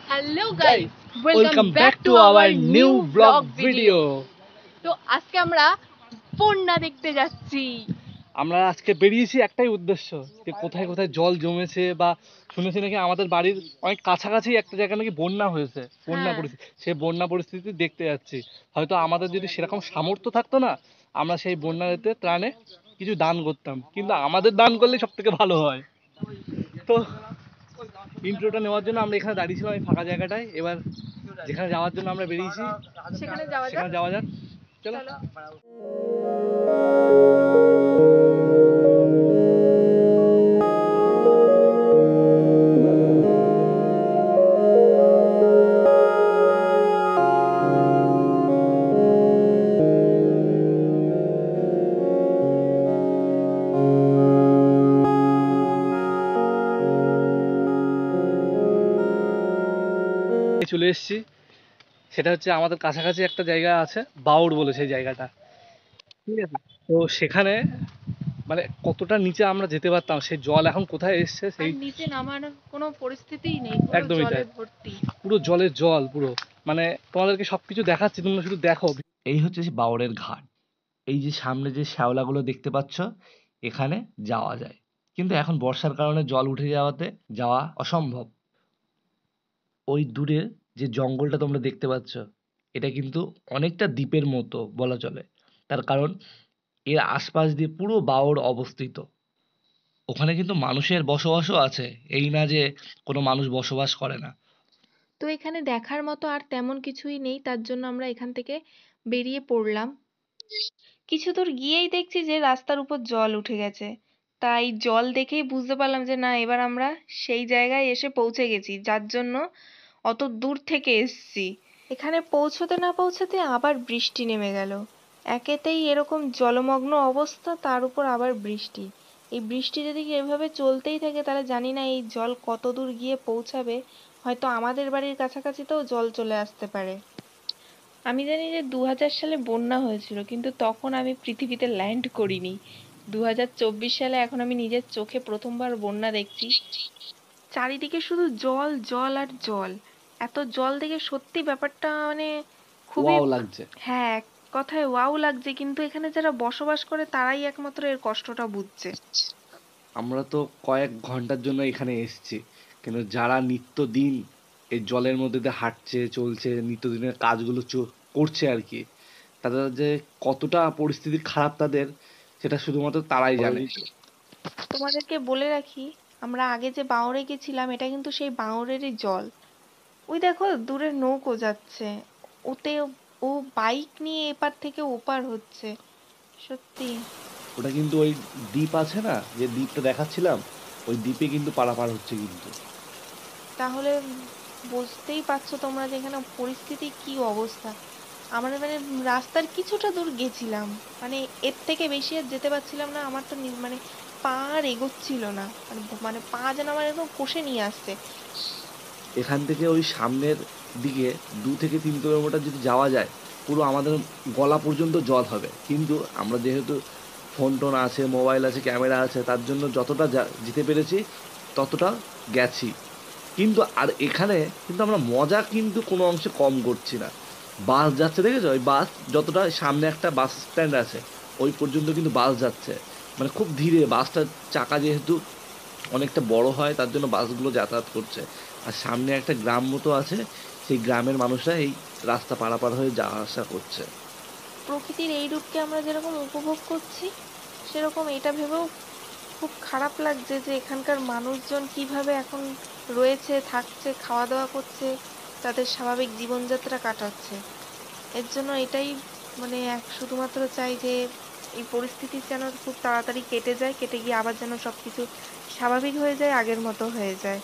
Hello guys, Welcome back to our new vlog video. তো আজকে আমরা বন্যা দেখতে যাচ্ছি। আমরা আজকে বেরিয়েছি একটাই উদ্দেশ্য, যে কোথায় কোথায় জল জমেছে, বা শুনেছি নাকি আমাদের বাড়ির অনেক কাছাকাছি একটা জায়গায় নাকি বন্যা হয়েছে, বন্যা হ্যাঁ। পরিস্থিতি, সেই বন্যা পরিস্থিতি দেখতে যাচ্ছি। হয়তো আমাদের যদি সেরকম সামর্থ্য থাকতো না, আমরা সেই বন্যাতে ত্রাণে কিছু দান করতাম, কিন্তু আমাদের দান করলে সব থেকে ভালো হয়। তো ইন্ট্রোটা নেওয়ার জন্য আমরা এখানে দাঁড়িয়েছিলাম এই ফাঁকা জায়গাটায়। এবার যেখানে যাওয়ার জন্য আমরা বেরিয়েছি সেখানে যাওয়া সেখানে যাক। যাওয়া যাক, চলো। চলো। চলে এসেছি, সেটা হচ্ছে আমাদের কাছাকাছি একটা জায়গা আছে, বাউড় বলে সেই জায়গাটা, ঠিক আছে? তো সেখানে মানে কতটা নিচে আমরা যেতে পারতাম, সেই জল এখন কোথায় এসছে আর সেই নিচে নামার কোনো পরিস্থিতিই নেই, পুরো একদমই জলে তাই, ভর্তি। পুরো জলের জল পুরো। মানে তোমাদেরকে সবকিছু দেখাচ্ছি, তোমরা শুধু দেখো। এই হচ্ছে সেই বাউড়ের ঘাট। এই যে সামনে যে শ্যাওলাগুলো দেখতে পাচ্ছ, এখানে যাওয়া যায়, কিন্তু এখন বর্ষার কারণে জল উঠে যাওয়াতে যাওয়া অসম্ভব। ওই দূরে যে জঙ্গলটা তোমরা দেখতে পাচ্ছ, এটা কিন্তু অনেকটা দ্বীপের মতো বলা চলে। তার কারণ এর আশপাশ দিয়ে পুরো বাওড় অবস্থিত। ওখানে কিন্তু মানুষের বসবাসও আছে, এই না যে কোনো মানুষ বসবাস করে না। তো এখানে দেখার মতো আর তেমন কিছুই নেই, তার জন্য আমরা এখান থেকে বেরিয়ে পড়লাম। কিছু দূর গিয়েই দেখছি যে রাস্তার উপর জল উঠে গেছে। তাই জল দেখেই বুঝতে পারলাম যে না, এবার আমরা সেই জায়গায় এসে পৌঁছে গেছি যার জন্য অত দূর থেকে এসছি। এখানে পৌঁছতে না পৌঁছতে আবার বৃষ্টি নেমে গেল। একেতেই এরকম জলমগ্ন অবস্থা, তার উপর আবার বৃষ্টি। এই বৃষ্টি যদি এভাবে চলতেই থাকে তাহলে জানি না এই জল কত দূর গিয়ে পৌঁছাবে। হয়তো আমাদের বাড়ির কাছাকাছিতেও জল চলে আসতে পারে। আমি জানি যে 2000 সালে বন্যা হয়েছিল, কিন্তু তখন আমি পৃথিবীতে ল্যান্ড করিনি। 2024 সালে এখন আমি নিজের চোখে প্রথমবার বন্যা দেখছি। চারিদিকে শুধু জল জল আর জল। এত জল দেখে সত্যি ব্যাপারটা মানে খুবই ওয়াও লাগছে। হ্যাঁ, এক কথায় ওয়াও লাগছে, কিন্তু এখানে যারা বসবাস করে তারাই একমাত্র এর কষ্টটা বুঝছে। আমরা তো কয়েক ঘন্টার জন্য এখানে এসেছি, কিন্তু যারা নিত্যদিন এই জলের মধ্যে দিয়ে হাঁটছে, চলছে, নিত্যদিনের কাজগুলো করছে আর কি, তাদের যে কতটা পরিস্থিতি খারাপ তাদের, সেটা শুধুমাত্র তারাই জানে। তোমাদেরকে বলে রাখি, আমরা আগে যে বাঁওড়ে গেছিলাম এটা কিন্তু সেই বাঁওড়েরই জল। ওই দেখো দূরে নৌকো যাচ্ছে, ওতে ও বাইক নিয়ে এপার থেকে ওপার হচ্ছে। সত্যি ওটা কিন্তু ওই দ্বীপ আছে না, যে দ্বীপটা দেখাচ্ছিলাম, ওই দ্বীপে কিন্তু পারাপার হচ্ছে কিন্তু। তাহলে বুঝতেই পারছো তোমরা যে এখানে পরিস্থিতি কি অবস্থা। আমরা মানে রাস্তার কিছুটা দূর গেছিলাম, মানে এর থেকে বেশি আর যেতে পারছিলাম না। আমার তো মানে পা আর এগোচ্ছিল না, মানে মানে পা যেন আমার একদম কষে নিয়ে আসছে। এখান থেকে ওই সামনের দিকে 2 থেকে 3 কিলোমিটার যদি যাওয়া যায়, পুরো আমাদের গলা পর্যন্ত জল হবে, কিন্তু আমরা যেহেতু ফোন টোন আছে, মোবাইল আছে, ক্যামেরা আছে, তার জন্য যতটা যেতে পেরেছি ততটা গেছি। কিন্তু আর এখানে কিন্তু আমরা মজা কিন্তু কোনো অংশে কম করছি না। বাস যাচ্ছে, দেখেছো? ওই বাস যতটা সামনে একটা বাস স্ট্যান্ড আছে, ওই পর্যন্ত কিন্তু বাস যাচ্ছে, মানে খুব ধীরে। বাসটার চাকা যেহেতু অনেকটা বড় হয়, তার জন্য বাসগুলো যাতায়াত করছে। আর সামনে একটা গ্রাম মতো আছে, সেই গ্রামের মানুষরা এই রাস্তা পারাপার হয়ে যাওয়া আসা করছে। প্রকৃতির এই রূপকে আমরা যেরকম উপভোগ করছি, সেরকম এটা ভেবেও খুব খারাপ লাগছে যে এখানকার মানুষজন কিভাবে এখন রয়েছে, থাকছে, খাওয়া দাওয়া করছে, তাদের স্বাভাবিক জীবনযাত্রা কাটাচ্ছে। এর জন্য এটাই মানে শুধুমাত্র চাই যে এই পরিস্থিতি যেন খুব তাড়াতাড়ি কেটে যায়, কেটে গিয়ে আবার যেন সবকিছু স্বাভাবিক হয়ে যায়, আগের মতো হয়ে যায়।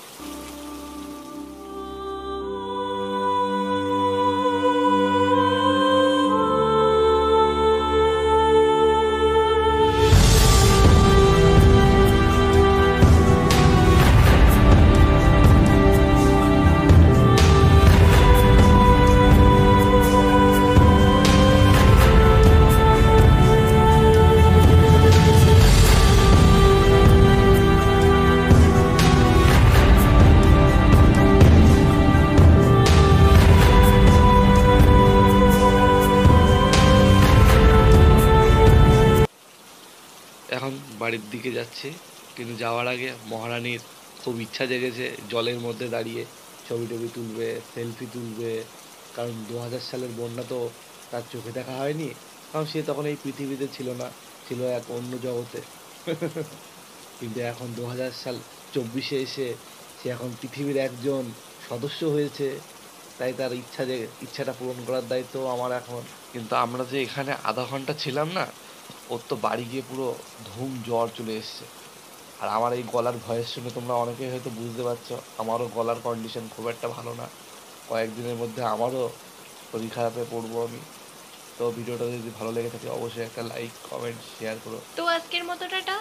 বাড়ির দিকে যাচ্ছি, কিন্তু যাওয়ার আগে মহারানীর খুব ইচ্ছা জেগেছে জলের মধ্যে দাঁড়িয়ে ছবি টবি তুলবে, সেলফি তুলবে। কারণ 2000 সালের বন্যা তো তার চোখে দেখা হয়নি, কারণ সে তখন এই পৃথিবীতে ছিল না, ছিল এক অন্য জগতে। কিন্তু এখন 2024-এ এসে সে এখন পৃথিবীর একজন সদস্য হয়েছে, তাই তার ইচ্ছাটা পূরণ করার দায়িত্ব আমার এখন। কিন্তু আমরা যে এখানে আধা ঘন্টা ছিলাম না, ওর তো বাড়ি গিয়ে পুরো ধুম জ্বর চলে এসছে। আর আমার এই গলার ভয়েস শুনে তোমরা অনেকেই হয়তো বুঝতে পারছো আমারও গলার কন্ডিশন খুব একটা ভালো না। কয়েকদিনের মধ্যে আমারও শরীর খারাপে পড়বো আমি। তো ভিডিওটা যদি ভালো লেগে থাকে অবশ্যই একটা লাইক, কমেন্ট, শেয়ার করো। তো আজকের মতো টাটা।